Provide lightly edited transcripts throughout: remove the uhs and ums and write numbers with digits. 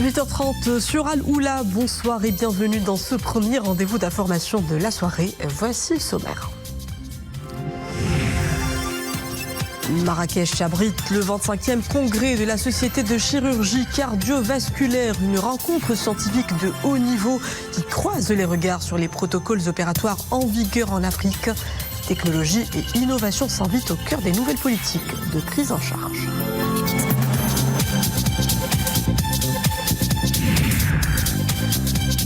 8h30 sur Al-Oula, bonsoir et bienvenue dans ce premier rendez-vous d'information de la soirée. Voici le sommaire. Marrakech abrite le 25e congrès de la Société de chirurgie cardiovasculaire, une rencontre scientifique de haut niveau qui croise les regards sur les protocoles opératoires en vigueur en Afrique. Technologie et innovation s'invitent au cœur des nouvelles politiques de prise en charge.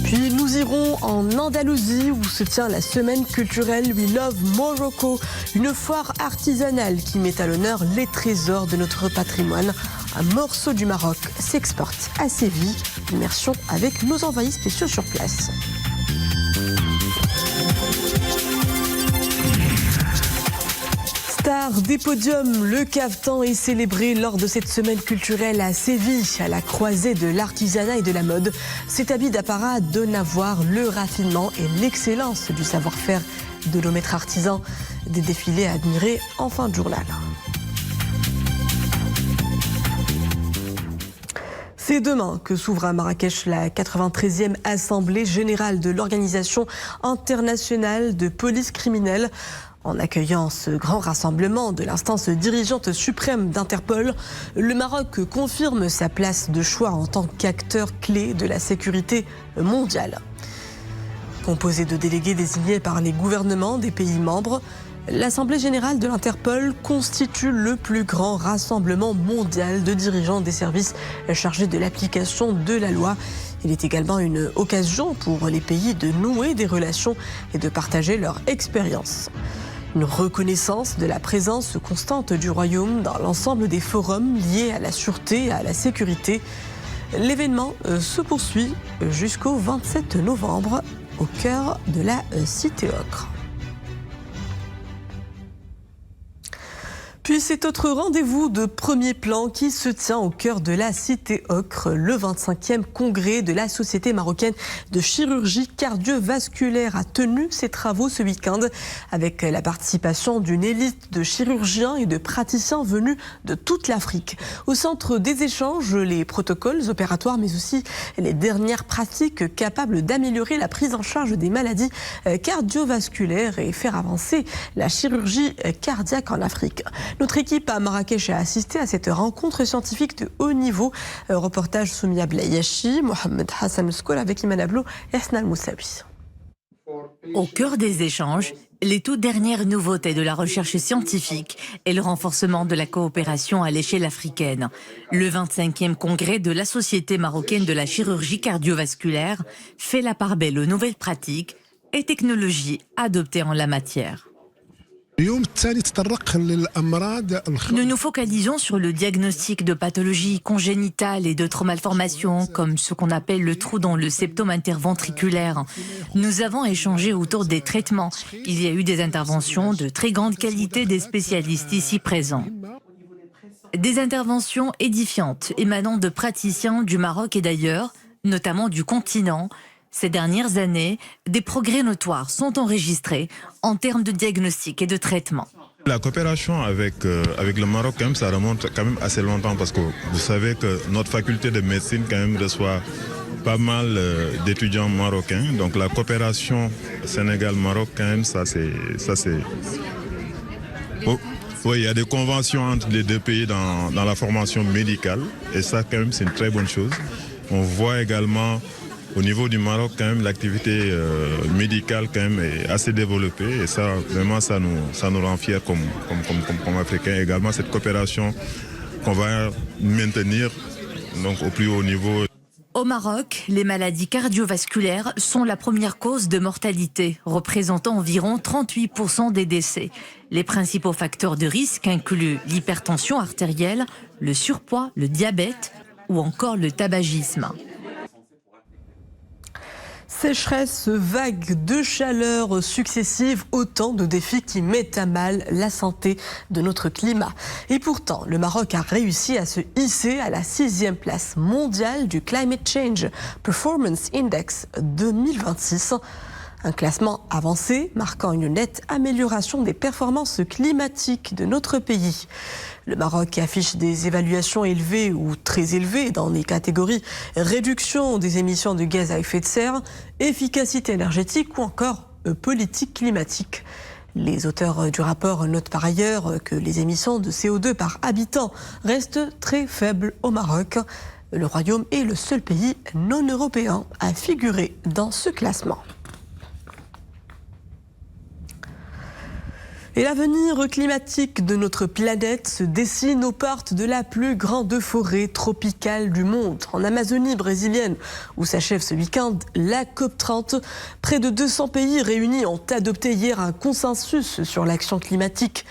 Puis nous irons en Andalousie où se tient la semaine culturelle We Love Morocco, une foire artisanale qui met à l'honneur les trésors de notre patrimoine. Un morceau du Maroc s'exporte à Séville. Immersion avec nos envoyés spéciaux sur place. Star des podiums, le Caftan est célébré lors de cette semaine culturelle à Séville, à la croisée de l'artisanat et de la mode. Cet habit d'apparat donne à voir le raffinement et l'excellence du savoir-faire de nos maîtres artisans. Des défilés à admirer en fin de journal. C'est demain que s'ouvre à Marrakech la 93e Assemblée générale de l'Organisation internationale de police criminelle. En accueillant ce grand rassemblement de l'instance dirigeante suprême d'Interpol, le Maroc confirme sa place de choix en tant qu'acteur clé de la sécurité mondiale. Composée de délégués désignés par les gouvernements des pays membres, l'Assemblée générale de l'Interpol constitue le plus grand rassemblement mondial de dirigeants des services chargés de l'application de la loi. Il est également une occasion pour les pays de nouer des relations et de partager leur expérience. Une reconnaissance de la présence constante du Royaume dans l'ensemble des forums liés à la sûreté et à la sécurité. L'événement se poursuit jusqu'au 27 novembre au cœur de la Cité Ocre. Puis cet autre rendez-vous de premier plan qui se tient au cœur de la Cité Ocre, le 25e congrès de la Société marocaine de chirurgie cardiovasculaire a tenu ses travaux ce week-end avec la participation d'une élite de chirurgiens et de praticiens venus de toute l'Afrique. Au centre des échanges, les protocoles opératoires mais aussi les dernières pratiques capables d'améliorer la prise en charge des maladies cardiovasculaires et faire avancer la chirurgie cardiaque en Afrique. Notre équipe à Marrakech a assisté à cette rencontre scientifique de haut niveau. Reportage Soumia Blayyachi, Mohamed Hassan Skoul avec Iman Ablo et Hassan Moussaoui. Au cœur des échanges, les toutes dernières nouveautés de la recherche scientifique et le renforcement de la coopération à l'échelle africaine. Le 25e congrès de la Société marocaine de la chirurgie cardiovasculaire fait la part belle aux nouvelles pratiques et technologies adoptées en la matière. Nous nous focalisons sur le diagnostic de pathologies congénitales et d'autres malformations, comme ce qu'on appelle le trou dans le septum interventriculaire. Nous avons échangé autour des traitements. Il y a eu des interventions de très grande qualité des spécialistes ici présents. Des interventions édifiantes émanant de praticiens du Maroc et d'ailleurs, notamment du continent. Ces dernières années, des progrès notoires sont enregistrés en termes de diagnostic et de traitement. La coopération avec le Maroc, quand même, ça remonte quand même assez longtemps parce que vous savez que notre faculté de médecine quand même reçoit pas mal d'étudiants marocains. Donc la coopération Sénégal-Maroc, quand même, ça c'est... Oh, oui, il y a des conventions entre les deux pays dans la formation médicale et ça quand même c'est une très bonne chose. On voit également... Au niveau du Maroc, quand même, l'activité médicale quand même est assez développée et ça, vraiment, ça nous rend fiers comme Africains. Également, cette coopération qu'on va maintenir donc, au plus haut niveau. Au Maroc, les maladies cardiovasculaires sont la première cause de mortalité, représentant environ 38% des décès. Les principaux facteurs de risque incluent l'hypertension artérielle, le surpoids, le diabète ou encore le tabagisme. Sécheresse, vagues de chaleur successives, autant de défis qui mettent à mal la santé de notre climat. Et pourtant, le Maroc a réussi à se hisser à la 6e place mondiale du Climate Change Performance Index 2026. Un classement avancé marquant une nette amélioration des performances climatiques de notre pays. Le Maroc affiche des évaluations élevées ou très élevées dans les catégories réduction des émissions de gaz à effet de serre, efficacité énergétique ou encore politique climatique. Les auteurs du rapport notent par ailleurs que les émissions de CO2 par habitant restent très faibles au Maroc. Le Royaume est le seul pays non européen à figurer dans ce classement. Et l'avenir climatique de notre planète se dessine aux portes de la plus grande forêt tropicale du monde, en Amazonie brésilienne, où s'achève ce week-end la COP30. Près de 200 pays réunis ont adopté hier un consensus sur l'action climatique.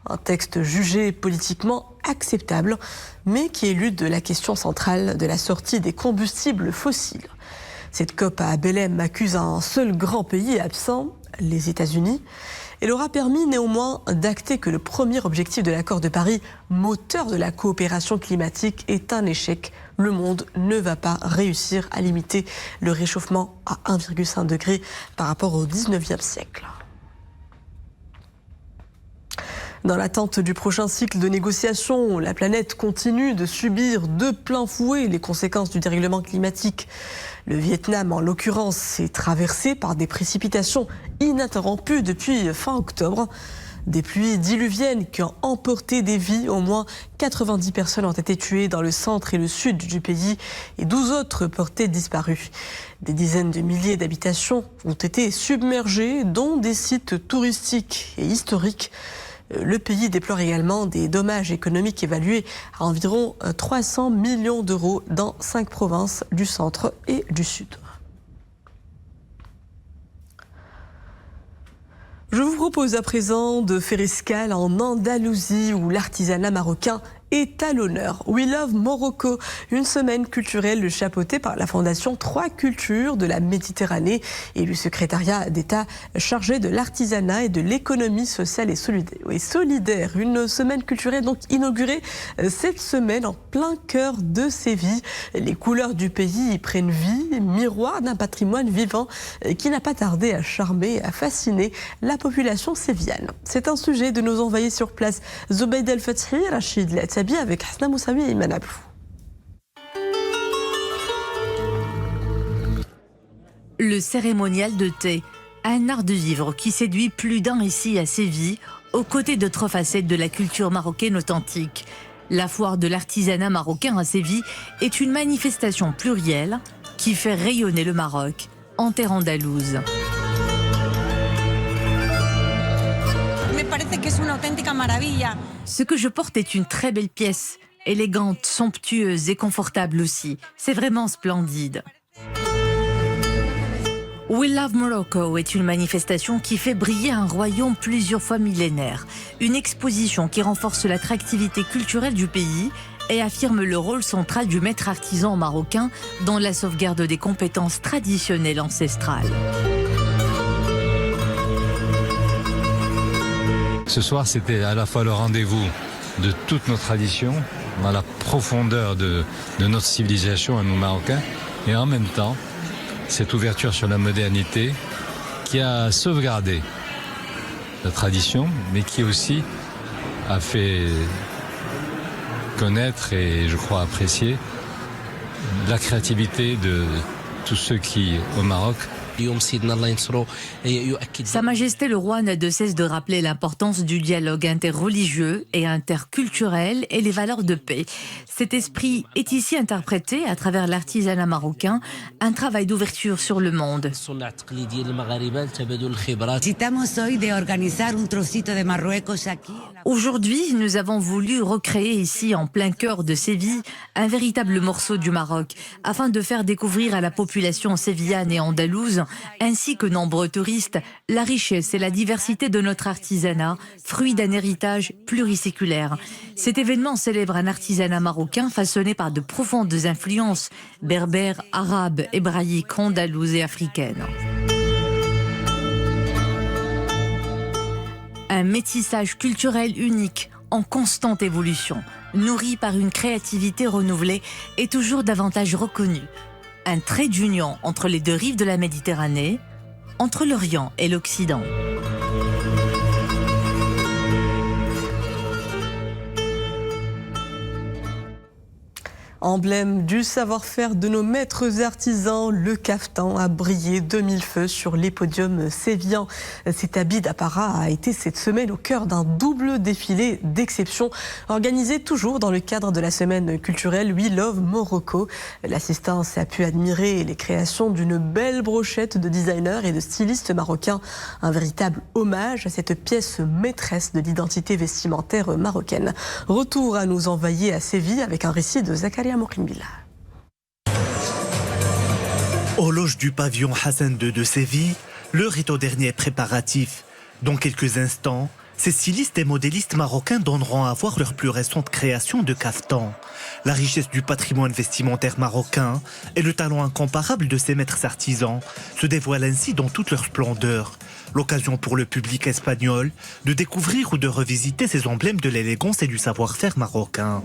Un texte jugé politiquement acceptable, mais qui élude la question centrale de la sortie des combustibles fossiles. Cette COP à Belém accuse un seul grand pays absent, les États-Unis. Elle aura permis néanmoins d'acter que le premier objectif de l'accord de Paris, moteur de la coopération climatique, est un échec. Le monde ne va pas réussir à limiter le réchauffement à 1,5 degré par rapport au 19e siècle. Dans l'attente du prochain cycle de négociations, la planète continue de subir de plein fouet les conséquences du dérèglement climatique. Le Vietnam, en l'occurrence, est traversé par des précipitations ininterrompues depuis fin octobre. Des pluies diluviennes qui ont emporté des vies. Au moins 90 personnes ont été tuées dans le centre et le sud du pays et 12 autres portées disparues. Des dizaines de milliers d'habitations ont été submergées, dont des sites touristiques et historiques. Le pays déplore également des dommages économiques évalués à environ 300 millions d'euros dans 5 provinces du centre et du sud. Je vous propose à présent de faire escale en Andalousie où l'artisanat marocain est à l'honneur. We Love Morocco, une semaine culturelle chapeautée par la Fondation 3 Cultures de la Méditerranée et le secrétariat d'État chargé de l'artisanat et de l'économie sociale et solidaire. Une semaine culturelle donc inaugurée cette semaine en plein cœur de Séville. Les couleurs du pays y prennent vie, miroir d'un patrimoine vivant qui n'a pas tardé à charmer et à fasciner la population sévillane. C'est un sujet de nos envoyés sur place, Zobeida El Fathi, Rachid Latabi avec Hasna Moussaoui et Iman Ablou. Le cérémonial de thé, un art de vivre qui séduit plus d'un ici à Séville, aux côtés d'autres facettes de la culture marocaine authentique. La foire de l'artisanat marocain à Séville est une manifestation plurielle qui fait rayonner le Maroc en terre andalouse. Ce que je porte est une très belle pièce, élégante, somptueuse et confortable aussi. C'est vraiment splendide. We Love Morocco est une manifestation qui fait briller un royaume plusieurs fois millénaire. Une exposition qui renforce l'attractivité culturelle du pays et affirme le rôle central du maître artisan marocain dans la sauvegarde des compétences traditionnelles ancestrales. Ce soir, c'était à la fois le rendez-vous de toutes nos traditions, dans la profondeur de notre civilisation à nous Marocains, et en même temps, cette ouverture sur la modernité qui a sauvegardé la tradition, mais qui aussi a fait connaître et, je crois, apprécier la créativité de tous ceux qui, au Maroc, Sa Majesté le Roi n'a de cesse de rappeler l'importance du dialogue interreligieux et interculturel et les valeurs de paix. Cet esprit est ici interprété à travers l'artisanat marocain, un travail d'ouverture sur le monde. Aujourd'hui, nous avons voulu recréer ici, en plein cœur de Séville, un véritable morceau du Maroc, afin de faire découvrir à la population sévillane et andalouse, ainsi que nombreux touristes, la richesse et la diversité de notre artisanat, fruit d'un héritage pluriséculaire. Cet événement célèbre un artisanat marocain façonné par de profondes influences berbères, arabes, hébraïques, andalouses et africaines. Un métissage culturel unique, en constante évolution, nourri par une créativité renouvelée et toujours davantage reconnue. Un trait d'union entre les deux rives de la Méditerranée, entre l'Orient et l'Occident. Emblème du savoir-faire de nos maîtres artisans, le caftan a brillé de mille feux sur les podiums sévillans. Cet habit d'apparat a été cette semaine au cœur d'un double défilé d'exception organisé toujours dans le cadre de la semaine culturelle We Love Morocco. L'assistance a pu admirer les créations d'une belle brochette de designers et de stylistes marocains. Un véritable hommage à cette pièce maîtresse de l'identité vestimentaire marocaine. Retour à nos envoyés à Séville avec un récit de Zakaria Mokhrimbila. Horloge du pavillon Hassan II de Séville, l'heure est au dernier préparatif. Dans quelques instants, ces stylistes et modélistes marocains donneront à voir leur plus récente création de caftan. La richesse du patrimoine vestimentaire marocain et le talent incomparable de ces maîtres artisans se dévoilent ainsi dans toute leur splendeur. L'occasion pour le public espagnol de découvrir ou de revisiter ces emblèmes de l'élégance et du savoir-faire marocain.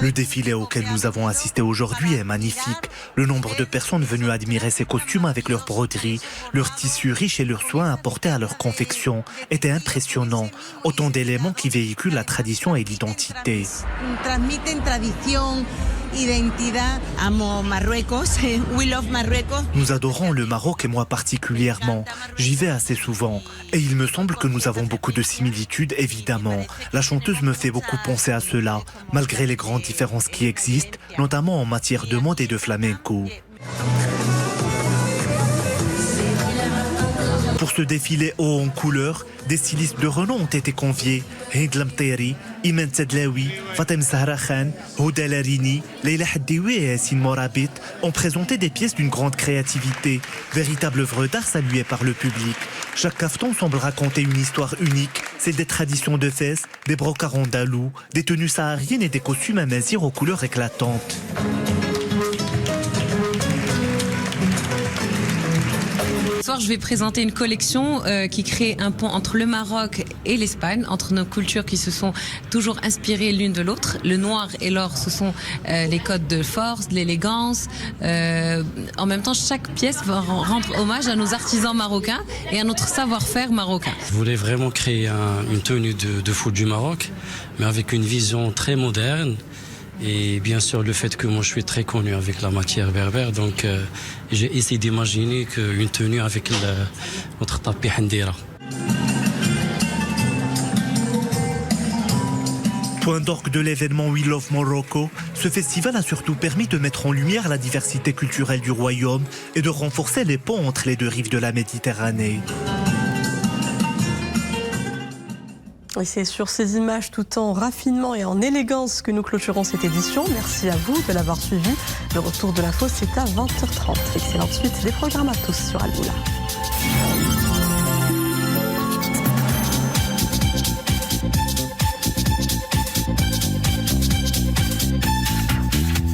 Le défilé auquel nous avons assisté aujourd'hui est magnifique. Le nombre de personnes venues admirer ces costumes avec leurs broderies, leurs tissus riches et leurs soins apportés à leur confection était impressionnant. Autant d'éléments qui véhiculent la tradition et l'identité. Nous adorons le Maroc et moi particulièrement. J'y vais assez souvent. Et il me semble que nous avons beaucoup de similitudes, évidemment. La chanteuse me fait beaucoup penser à cela, malgré les grandes différences qui existent, notamment en matière de mode et de flamenco. Pour ce défilé haut en couleurs, des stylistes de renom ont été conviés. Hind Lamteri, Iman Tadlaoui, Fatem Zahra Khan, Houda Larini, Leila Haddiwi et Yassine Morabit ont présenté des pièces d'une grande créativité, véritable œuvre d'art saluée par le public. Chaque caftan semble raconter une histoire unique, celle des traditions de Fès, des brocarts andalous, des tenues sahariennes et des costumes à mazir aux couleurs éclatantes. Ce soir, je vais présenter une collection qui crée un pont entre le Maroc et l'Espagne, entre nos cultures qui se sont toujours inspirées l'une de l'autre. Le noir et l'or, ce sont les codes de force, de l'élégance. En même temps, chaque pièce va rendre hommage à nos artisans marocains et à notre savoir-faire marocain. Je voulais vraiment créer une tenue de foot du Maroc, mais avec une vision très moderne. Et bien sûr, le fait que moi je suis très connu avec la matière berbère, donc j'ai essayé d'imaginer une tenue avec notre tapis handira. Point d'orgue de l'événement We Love Morocco, ce festival a surtout permis de mettre en lumière la diversité culturelle du royaume et de renforcer les ponts entre les deux rives de la Méditerranée. Et c'est sur ces images tout en raffinement et en élégance que nous clôturons cette édition. Merci à vous de l'avoir suivi. Le retour de l'info, c'est à 20h30. Excellente suite des programmes à tous sur Al-Moula.